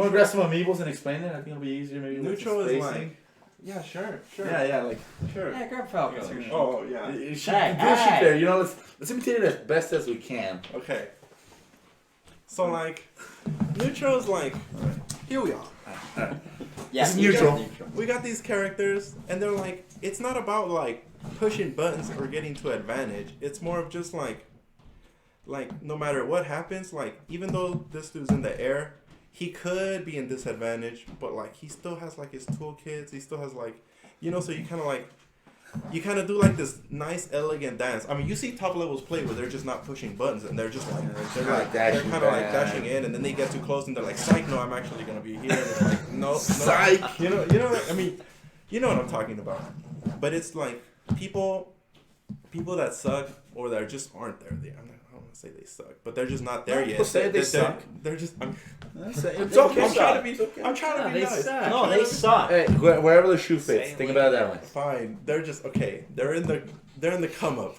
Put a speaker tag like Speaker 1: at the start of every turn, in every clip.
Speaker 1: want to grab some amiibos and explain it? I think it'll be easier. Maybe
Speaker 2: Neutral is like. Yeah, sure.
Speaker 1: Yeah, like
Speaker 2: sure.
Speaker 3: Yeah, grab Falco.
Speaker 2: Oh yeah.
Speaker 1: you should do a sheet there. You know, let's imitate it as best as we can.
Speaker 2: Okay. So like, neutral is like. Here we are.
Speaker 3: Yeah,
Speaker 1: this is neutral.
Speaker 2: We got these characters, and they're like, it's not about like pushing buttons or getting to advantage. It's more of just like no matter what happens, like even though this dude's in the air, he could be in disadvantage, but like he still has like his toolkits. He still has like, so you kind of do like this nice elegant dance. I mean, you see top levels play where they're just not pushing buttons and they're just like they're kind of like dashing in, and then they get too close and they're like, psych, no, I'm actually gonna be here. And it's like, no,
Speaker 1: psych.
Speaker 2: You know, I mean, you know what I'm talking about. But it's like people that suck or that just aren't there. I don't want to say they suck, but they're just not there yet.
Speaker 1: People say they suck.
Speaker 2: They're just.
Speaker 1: It's okay.
Speaker 2: I'm trying to be nice.
Speaker 3: Suck. No, they suck.
Speaker 1: Hey, wherever the shoe fits, think about it that way.
Speaker 2: Fine. They're just okay. They're in the come up,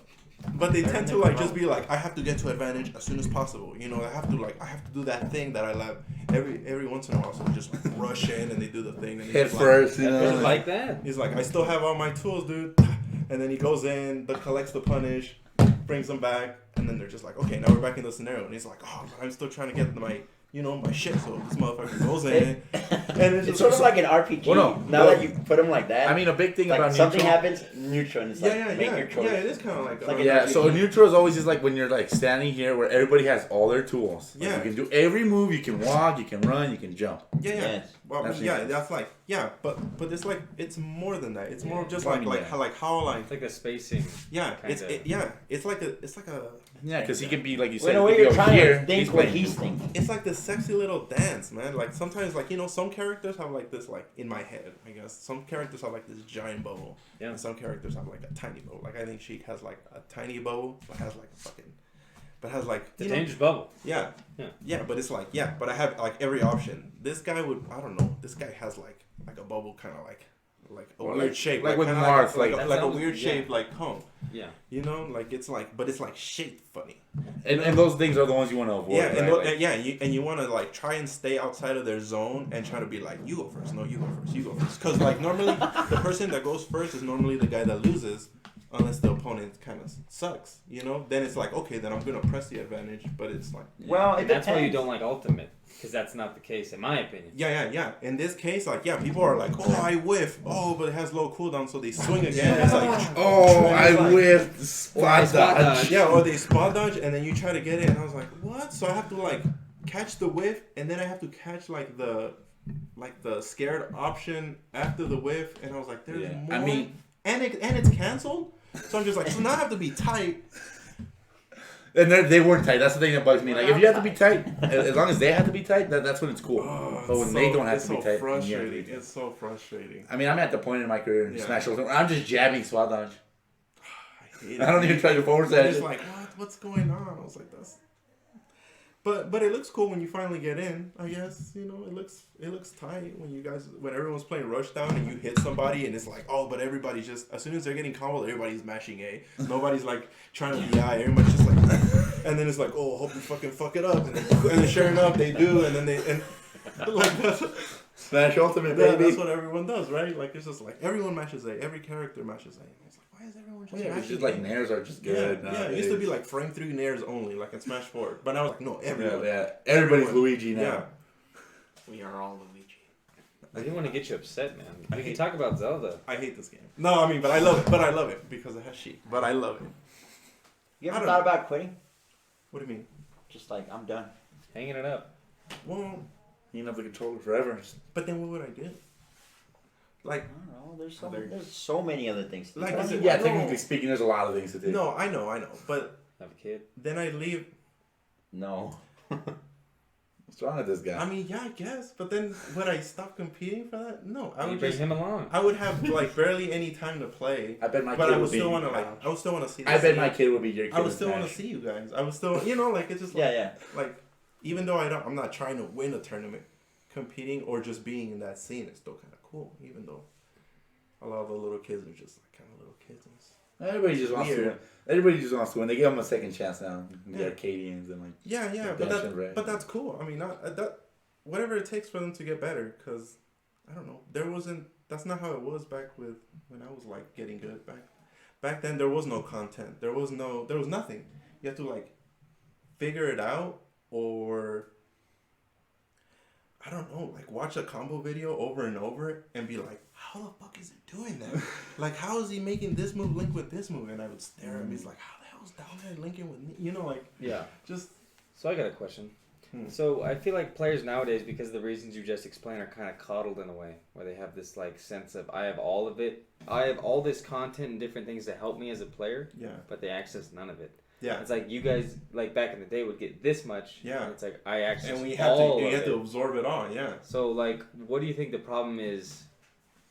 Speaker 2: but they tend to like just be like, I have to get to advantage as soon as possible. I have to do that thing that I love every once in a while. So they just like rush in and they do the thing. And
Speaker 1: Head first,
Speaker 3: like that.
Speaker 2: He's like, I still have all my tools, dude. And then he goes in, collects the punish, brings them back, and then they're just like, okay, now we're back in the scenario. And he's like, oh, I'm still trying to get my shit. So this motherfucker goes in, and
Speaker 3: it's sort of like an RPG. Well, now that you put them like that.
Speaker 1: I mean, a big thing
Speaker 3: like
Speaker 1: about
Speaker 3: something
Speaker 1: neutral
Speaker 3: happens, neutral, and it's like make your choice.
Speaker 2: Yeah, it is kind of like
Speaker 1: yeah. So neutral is always just like when you're like standing here where everybody has all their tools.
Speaker 2: Yeah,
Speaker 1: like you can do every move. You can walk. You can run. You can jump.
Speaker 2: Yeah.
Speaker 3: Yes.
Speaker 2: Well, that's like but it's like it's more than that. It's more just like how
Speaker 4: it's like the spacing.
Speaker 2: Yeah, it's like a
Speaker 1: because he can be like you said.
Speaker 3: In a way, you're trying to think what he's thinking.
Speaker 2: It's like this sexy little dance, man. Like sometimes, like some characters have like this, like in my head, I guess. Some characters have like this giant bow, and some characters have like a tiny bow. Like I think Sheik has like a tiny bow, but has like
Speaker 4: the dangerous bubble.
Speaker 2: Yeah. But it's like but I have like every option. This guy I don't know. This guy has like a bubble, kind of like a weird shape,
Speaker 1: like with Marth,
Speaker 2: like a weird shape, like cone.
Speaker 4: Yeah.
Speaker 2: Like it's like, but it's like shaped funny.
Speaker 1: And those things are the ones you want to avoid.
Speaker 2: Yeah, and you want to like try and stay outside of their zone and try to be like, you go first. No, you go first. You go first. Because like normally the person that goes first is normally the guy that loses, unless the opponent kind of sucks. Then it's like, okay, then I'm gonna press the advantage. But it's like,
Speaker 4: and that's why you don't like ultimate. Because that's not the case, in my opinion.
Speaker 2: Yeah. In this case, like, people are like, oh, I whiff. Oh, but it has low cooldown, so they swing again. It's like,
Speaker 1: oh, I whiffed. Spot dodge.
Speaker 2: Yeah, or they spot dodge, and then you try to get it, and I was like, what? So I have to, like, catch the whiff, and then I have to catch, like, the scared option after the whiff, and I was like, there's more.
Speaker 1: I mean...
Speaker 2: And it's canceled? So I'm just like, so now I have to be tight.
Speaker 1: And they weren't tight. That's the thing that bugs me. Like, if you have to be tight, as long as they have to be tight, that's when it's cool. But when they don't have to be tight,
Speaker 2: it's so frustrating.
Speaker 1: I mean, I'm at the point in my career in Smash Ultimate where I'm just jabbing spot dodge.
Speaker 2: I hate it.
Speaker 1: I don't even try to forward that.
Speaker 2: I'm just like, what's going on? I was like, that's. But it looks cool when you finally get in. I guess it looks tight when everyone's playing Rushdown and you hit somebody and it's like, oh, but everybody's just as soon as they're getting comboed, everybody's mashing A. Nobody's like trying to BI. Everybody's just like, and then it's like, oh, hope you fucking fuck it up, and then sure enough they do, and then like that's
Speaker 1: Smash Ultimate, baby.
Speaker 2: That's what everyone does, right? Like it's just like everyone mashes A. Every character mashes A. It's like, why is everyone just mashing?
Speaker 1: It's just like nairs are just good.
Speaker 2: Yeah, it used to be like frame 3 nairs only, like in Smash 4. But now it's like, no, everyone.
Speaker 1: Yeah. Everybody's Luigi now.
Speaker 2: Yeah.
Speaker 3: We are all Luigi.
Speaker 4: I didn't want to get you upset, man. We can talk about Zelda.
Speaker 2: I hate this game. No, I mean, but I love it because it has Sheik. But I love it.
Speaker 3: You ever thought about quitting?
Speaker 2: What do you mean?
Speaker 3: Just like, I'm done.
Speaker 4: Hanging it up.
Speaker 2: Well,
Speaker 1: you can have the controller forever.
Speaker 2: But then what would I do? Like,
Speaker 3: I don't know. There's so many other things to do.
Speaker 1: Technically speaking, there's a lot of things to do.
Speaker 2: No, I know. But
Speaker 4: have a kid.
Speaker 2: Then I leave.
Speaker 3: No.
Speaker 1: What's wrong with this guy?
Speaker 2: I mean, yeah, I guess. But then would I stop competing for that? No, I would
Speaker 4: bring him along.
Speaker 2: I would have like barely any time to play.
Speaker 1: I bet my kid
Speaker 2: but I would
Speaker 1: would
Speaker 2: still
Speaker 1: be.
Speaker 2: Want to like. I would still want to see.
Speaker 1: I bet my kid would be your kid.
Speaker 2: I would still want to see you guys. I would still, like it's just like,
Speaker 3: yeah.
Speaker 2: Like, even though I'm not trying to win a tournament, competing or just being in that scene is still kind of cool. Even though a lot of the little kids are just like kind of little kids.
Speaker 1: Everybody just wants to win. Everybody just wants to win. They give them a second chance now. The Arcadians and like.
Speaker 2: Yeah, but that's cool. I mean, not that. whatever it takes for them to get better. Because I don't know, that's not how it was back when I was like getting good back then. There was no content. There was nothing. You have to like figure it out, or I don't know, like watch a combo video over and over and be like, how the fuck is it doing that? Like, how is he making this move link with this move? And I would stare at him. He's like, how the hell's down there linking with me? You know, like,
Speaker 4: Yeah.
Speaker 2: just.
Speaker 4: So I got a question. So I feel like players nowadays, because of the reasons you just explained, are kind of coddled in a way, where they have this like sense of, I have all of it. I have all this content and different things to help me as a player.
Speaker 2: Yeah.
Speaker 4: But they access none of it.
Speaker 2: Yeah.
Speaker 4: It's like you guys, like back in the day, would get this much.
Speaker 2: Yeah.
Speaker 4: And it's like I access
Speaker 2: And we
Speaker 4: all
Speaker 2: you
Speaker 4: of
Speaker 2: have
Speaker 4: it.
Speaker 2: to absorb it all. Yeah.
Speaker 4: So like, what do you think the problem is?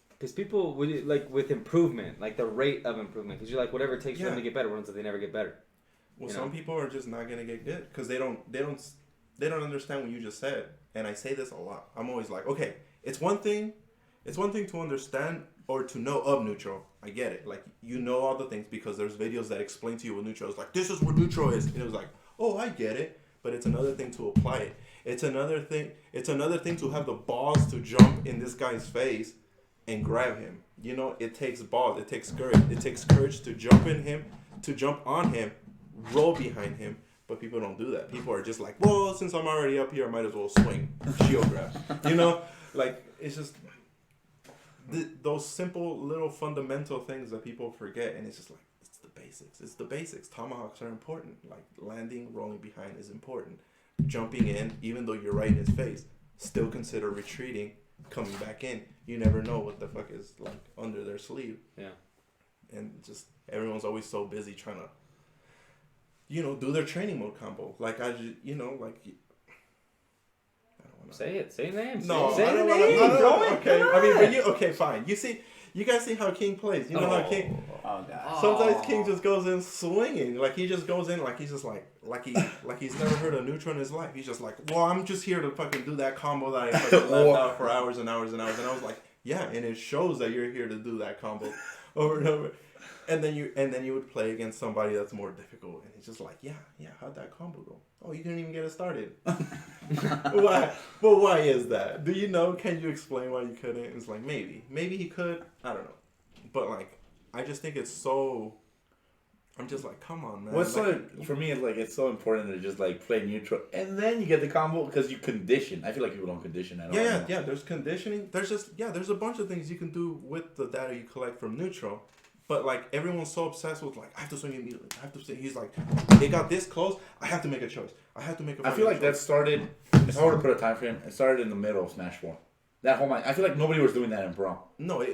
Speaker 4: Because people would like with improvement, like the rate of improvement. Because you're like, whatever it takes for them to get better. What if they never get better?
Speaker 2: Well, some people are just not gonna get good because they don't understand what you just said. And I say this a lot. I'm always like, okay, it's one thing to understand or to know of neutral. I get it. Like, you know all the things because there's videos that explain to you what neutral is. Like, this is what neutral is. And it was like, oh, I get it. But it's another thing to apply it. It's another thing to have the balls to jump in this guy's face and grab him. You know, it takes balls. It takes courage. It takes courage to jump on him, roll behind him. But people don't do that. People are just like, well, since I'm already up here, I might as well swing. Shield grab. You know? Like, it's just those simple little fundamental things that people forget. And it's just like, it's the basics. It's the basics. Tomahawks are important. Like, landing, rolling behind is important. Jumping in, even though you're right in his face, still consider retreating, coming back in. You never know what the fuck is, like, under their sleeve.
Speaker 4: Yeah.
Speaker 2: And just, everyone's always so busy trying to, you know, do their training mode combo. Like, I don't want to
Speaker 4: Say it. Say names.
Speaker 2: No,
Speaker 4: say
Speaker 2: I don't
Speaker 4: the
Speaker 2: want
Speaker 4: name.
Speaker 2: to. Okay, I mean, but okay, fine. You guys see how King plays. You know how King.
Speaker 3: Oh god.
Speaker 2: Sometimes King just goes in swinging. Like, he just goes in like he's just like he's never heard a neutral in his life. He's just like, well, I'm just here to fucking do that combo that I fucking left out for hours and hours and hours. And I was like, yeah, and it shows that you're here to do that combo over and over. And then you would play against somebody that's more difficult, and he's just like, yeah, how'd that combo go? Oh, you couldn't even get it started. Why? But why is that? Do you know? Can you explain why you couldn't? It's like, maybe he could. I don't know. But like, I just think it's so. I'm just like, come on, man.
Speaker 1: What's
Speaker 2: like,
Speaker 1: for me, it's so important to just like play neutral, and then you get the combo because you condition. I feel like people don't condition at all.
Speaker 2: Yeah. There's conditioning. There's a bunch of things you can do with the data you collect from neutral. But like, everyone's so obsessed with like, I have to swing immediately. I have to swing. He's like, they got this close. I have to make a choice. I have to make a.
Speaker 1: I feel like that started. If I were to put a time frame, it started in the middle of Smash 4. That whole I feel like nobody was doing that in Pro.
Speaker 2: No,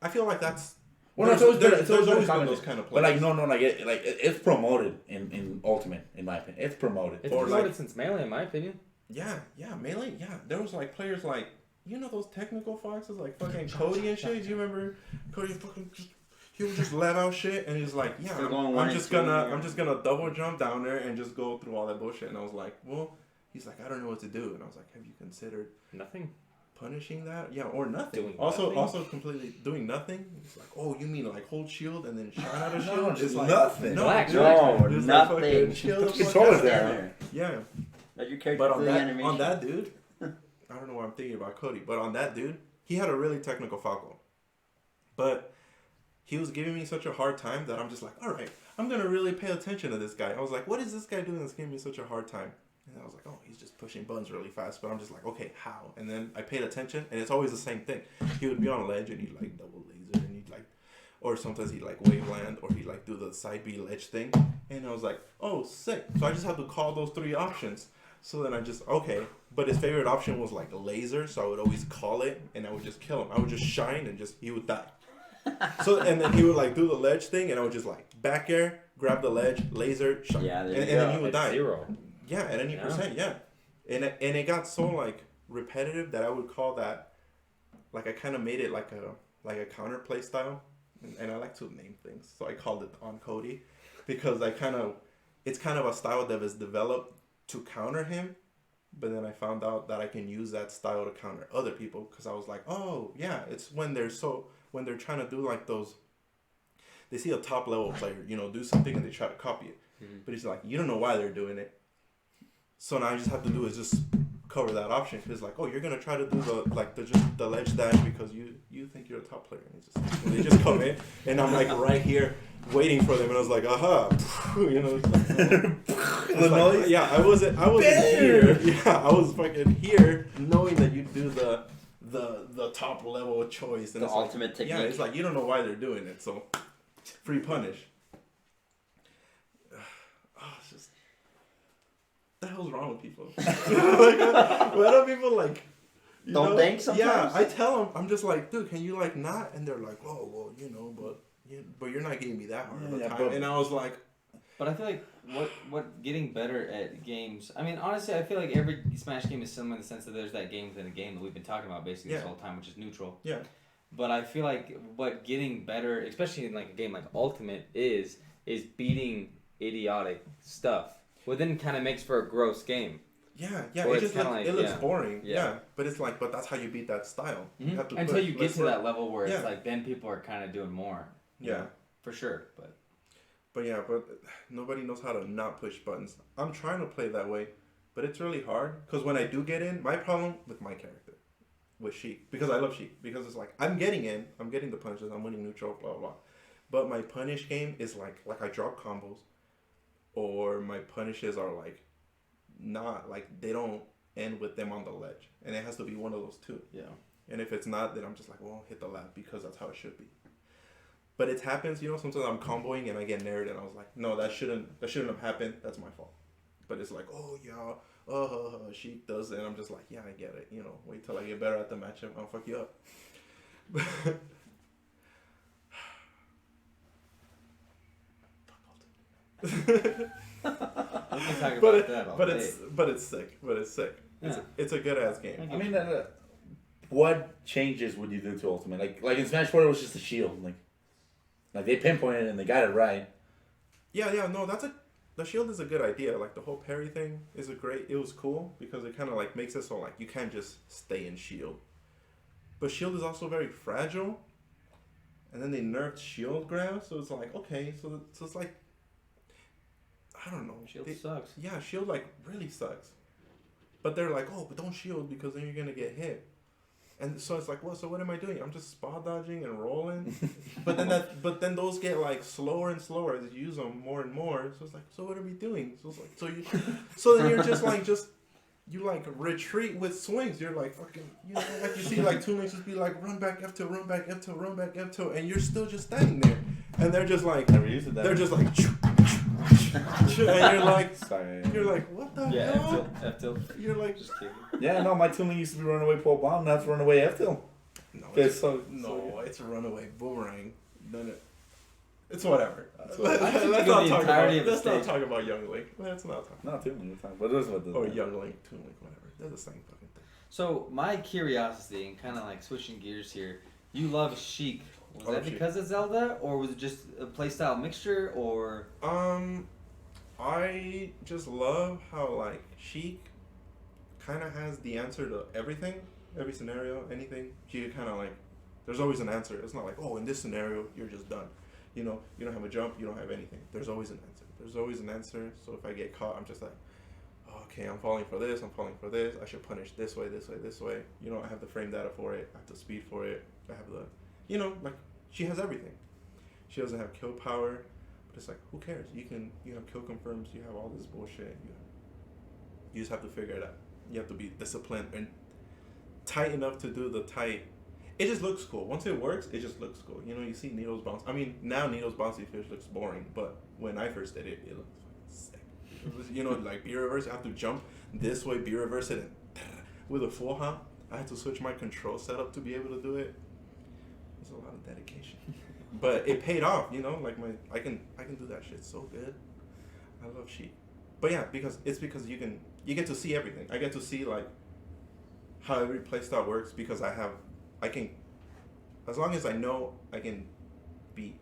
Speaker 2: I feel like that's.
Speaker 1: Well, it's always
Speaker 2: there's always been those kind of
Speaker 1: But
Speaker 2: players.
Speaker 1: it's promoted in Ultimate, in my opinion. It's promoted.
Speaker 4: It's
Speaker 2: Or
Speaker 4: promoted
Speaker 2: like-
Speaker 4: since Melee, in my opinion.
Speaker 2: Yeah, Melee. Yeah, there was like players like, you know, those technical foxes like fucking Cody and shit. Do you remember Cody? He would just let out shit, and he's like, yeah, I'm just gonna double jump down there and just go through all that bullshit. And I was like, well, he's like, I don't know what to do. And I was like, have you considered
Speaker 4: Nothing.
Speaker 2: punishing that? Yeah, or nothing.
Speaker 4: Doing
Speaker 2: Also
Speaker 4: nothing?
Speaker 2: completely doing nothing. It's like, oh, you mean like hold shield and then shot out of
Speaker 1: No,
Speaker 2: shield?
Speaker 1: just
Speaker 2: It's like
Speaker 1: nothing.
Speaker 2: No,
Speaker 4: Relax,
Speaker 2: dude,
Speaker 3: no,
Speaker 2: just
Speaker 3: nothing.
Speaker 2: Like fucking chill the
Speaker 1: Put
Speaker 2: fuck
Speaker 1: controllers
Speaker 2: out.
Speaker 1: there.
Speaker 2: Yeah.
Speaker 3: Let your character
Speaker 2: But
Speaker 3: do
Speaker 2: on
Speaker 3: the
Speaker 2: that,
Speaker 3: animation.
Speaker 2: dude, I don't know why I'm thinking about Cody, but on that dude, he had a really technical Falco. But he was giving me such a hard time that I'm just like, all right, I'm going to really pay attention to this guy. I was like, what is this guy doing that's giving me such a hard time? And I was like, oh, he's just pushing buttons really fast. But I'm just like, okay, how? And then I paid attention, and it's always the same thing. He would be on a ledge, and he'd like double laser, and he'd like, or sometimes he'd like wave land, or he'd like do the side B ledge thing. And I was like, oh, sick. So I just have to call those 3 options. So then I just, okay. But his favorite option was like a laser, so I would always call it, and I would just kill him. I would just shine, and he would die. So, and then he would like do the ledge thing, and I would just like back air, grab the ledge, laser, shine.
Speaker 3: Yeah, there
Speaker 2: and
Speaker 3: you
Speaker 2: then
Speaker 3: go.
Speaker 2: he would
Speaker 4: It's
Speaker 2: die.
Speaker 4: 0.
Speaker 2: Yeah, at any percent, yeah. And it got so like repetitive that I would call that, like, I kind of made it like a counter play style, and I like to name things, so I called it on Cody, because it's kind of a style that was developed to counter him, but then I found out that I can use that style to counter other people, because I was like, oh yeah, it's when they're trying to do like those, they see a top level player, you know, do something and they try to copy it, but it's like, you don't know why they're doing it. So now I just have to do is just cover that option. Because like, oh, you're gonna try to do the ledge dash because you think you're a top player. And they just come in, and I'm like right here waiting for them, and I was like, aha, you know.
Speaker 1: The noise.
Speaker 2: Yeah, I wasn't here. Yeah, I was fucking here, knowing that you do the top level choice and
Speaker 3: The
Speaker 2: it's
Speaker 3: ultimate
Speaker 2: like,
Speaker 3: technique.
Speaker 2: Yeah, it's like you don't know why they're doing it, so free punish. It's just the hell's wrong with people? Why don't people like?
Speaker 3: Don't think sometimes?
Speaker 2: Yeah, I tell them, I'm just like, dude, can you like not? And they're like, oh, well, you know, but you're not getting me that hard of a time. And I was like,
Speaker 4: But I feel like what getting better at games. I mean, honestly, I feel like every Smash game is similar in the sense that there's that game within a game that we've been talking about basically this whole time, which is neutral.
Speaker 2: yeah,
Speaker 4: But I feel like what getting better, especially in like a game like Ultimate, is beating idiotic stuff. Well, then kind of makes for a gross game.
Speaker 2: yeah.
Speaker 4: Or
Speaker 2: It
Speaker 4: it's
Speaker 2: just looks,
Speaker 4: like,
Speaker 2: it looks
Speaker 4: yeah.
Speaker 2: boring.
Speaker 4: Yeah.
Speaker 2: Yeah, but it's like, but that's how you beat that style. You have to
Speaker 4: Until
Speaker 2: put
Speaker 4: you get
Speaker 2: less
Speaker 4: to
Speaker 2: work.
Speaker 4: that level where
Speaker 2: Yeah.
Speaker 4: it's like then people are kind of doing more.
Speaker 2: Yeah.
Speaker 4: For sure, but
Speaker 2: But nobody knows how to not push buttons. I'm trying to play that way, but it's really hard. Because when I do get in, my problem with my character, with Sheik, because I love Sheik, because it's like, I'm getting in, I'm getting the punches, I'm winning neutral, blah, blah, blah. But my punish game is like I drop combos, or my punishes are like, not, like, they don't end with them on the ledge. And it has to be one of those two.
Speaker 4: yeah.
Speaker 2: And if it's not, then I'm just like, well, hit the lap, because that's how it should be. But it happens, you know, sometimes I'm comboing and I get nared and I was like, no, that shouldn't have happened. That's my fault. But it's like, oh, yeah, she does it. And I'm just like, yeah, I get it. You know, wait till I get better at the matchup. I'll fuck you up.
Speaker 4: We can talk about that all day.
Speaker 2: But it's sick.
Speaker 4: Yeah.
Speaker 2: It's a good ass game.
Speaker 1: I mean, what changes would you do to Ultimate? Like in Smash 4, it was just a shield. Like they pinpointed it and they got it right.
Speaker 2: Yeah, no, the shield is a good idea. Like the whole parry thing it was cool because it kind of like makes it so like you can't just stay in shield. But shield is also very fragile. And then they nerfed shield grab, so it's like, okay, so it's like, I don't know.
Speaker 4: Shield sucks.
Speaker 2: Yeah, shield like really sucks. But they're like, oh, but don't shield because then you're gonna get hit. And so it's like, well, so what am I doing? I'm just spot dodging and rolling. but then those get like slower and slower as you use them more and more. So it's like, so what are we doing? So it's like, so then you're just like you like retreat with swings. You're like fucking, you know, like you see like Toon Links just be like run back F2, run back F2, run back F2, and you're still just standing there. And they're just like,
Speaker 1: Never used it that
Speaker 2: they're
Speaker 1: way.
Speaker 2: just like, and you're like,
Speaker 1: Sorry.
Speaker 2: you're like, what the
Speaker 4: Yeah,
Speaker 2: hell?
Speaker 4: F tilt.
Speaker 2: You're like,
Speaker 4: Just kidding.
Speaker 1: Yeah, no, my tuning used to be runaway pole bomb. Now it's runaway F tilt.
Speaker 2: no,
Speaker 1: It's so
Speaker 2: it's a runaway boomerang. Then it's whatever.
Speaker 4: I think you go the entirety of the
Speaker 2: Let's not
Speaker 4: stage.
Speaker 2: talk about Young Link. Let's not talk.
Speaker 1: Not tuning time, but it is what the
Speaker 2: Or Young Link, Toon Link, whatever. They're the same fucking thing.
Speaker 4: So my curiosity and kind of like switching gears here. You love Sheik. Was
Speaker 2: I
Speaker 4: that
Speaker 2: love Sheik.
Speaker 4: because of Zelda, or was it just a playstyle mixture, or?
Speaker 2: I just love how like Sheik kind of has the answer to everything, every scenario, anything. She kind of like, there's always an answer. It's not like, oh, in this scenario you're just done. You know, you don't have a jump, you don't have anything. There's always an answer. There's always an answer. So if I get caught, I'm just like, okay, I'm falling for this. I'm falling for this. I should punish this way, this way, this way. You know, I have the frame data for it. I have the speed for it. I have the, you know, like she has everything. She doesn't have kill power. It's like, who cares? You have kill confirms, you have all this bullshit. You just have to figure it out. You have to be disciplined and tight enough to do the tight. It just looks cool. Once it works, it just looks cool. You know, you see Needle's bounce. I mean, now Needle's bouncy fish looks boring, but when I first did it, it looked fucking sick. It was, you know, like B reverse, I have to jump this way, B reverse it, and with a full hop, I had to switch my control setup to be able to do it. It's a lot of dedication. But it paid off, you know, like I can do that shit so good. I love Sheik. But yeah, because you get to see everything. I get to see like how every playstyle works because I can as long as I know I can beat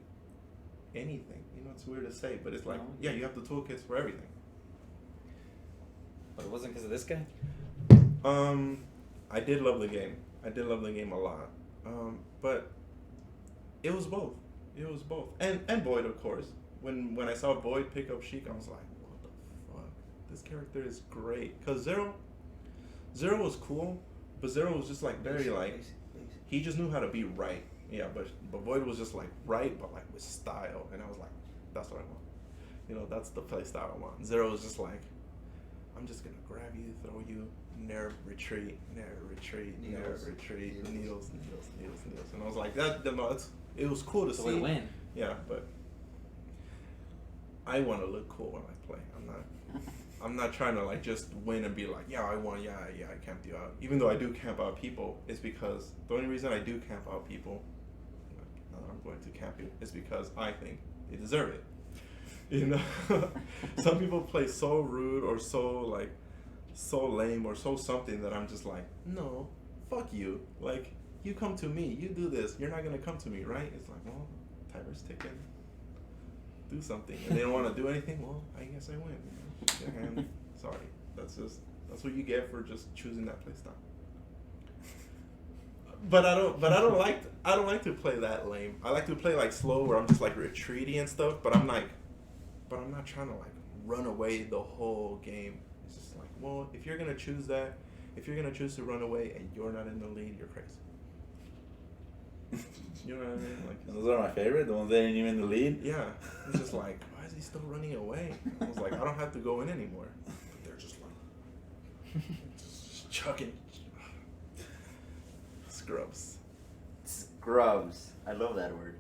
Speaker 2: anything. You know, it's weird to say, but it's like, yeah, you have the toolkits for everything.
Speaker 4: But it wasn't because of this guy?
Speaker 2: I did love the game. I did love the game a lot. But it was both. It was both. And Boyd, of course. When I saw Boyd pick up Sheik, I was like, what the fuck? This character is great. Because Zero was cool, but Zero was just like very like he just knew how to be right. Yeah, but Void was just like right, but like with style, and I was like, that's what I want. You know, that's the play style I want. Zero was just like, I'm just gonna grab you, throw you, never retreat,
Speaker 3: Needles.
Speaker 2: needles, and I was like, it was cool to
Speaker 4: The way
Speaker 2: see.
Speaker 4: to win.
Speaker 2: Yeah, but I want to look cool when I play. I'm not trying to like just win and be like, yeah, I won, yeah, I camped you out. Even though I do camp out people, it's because the only reason I do camp out people, I'm going to camp you, is because I think they deserve it. You know, some people play so rude or so lame or so something that I'm just like, no, fuck you. Like, you come to me, you do this, you're not gonna come to me, right? It's like, well, timer's ticking. Do something, and they don't want to do anything. Well, I guess I win. You know? And sorry, that's what you get for just choosing that play style. But I don't like to play that lame. I like to play like slow, where I'm just like retreating and stuff. But I'm not trying to like run away the whole game. It's just like, well, if you're gonna choose that, if you're gonna choose to run away and you're not in the lead, you're crazy. You know what I mean? Like,
Speaker 1: those are my favorite. The ones that ain't even in the lead.
Speaker 2: yeah, it's just like, why is he still running away? I was like, I don't have to go in anymore. But they're just like, just chucking. Scrubs.
Speaker 3: Scrubs. I love that word.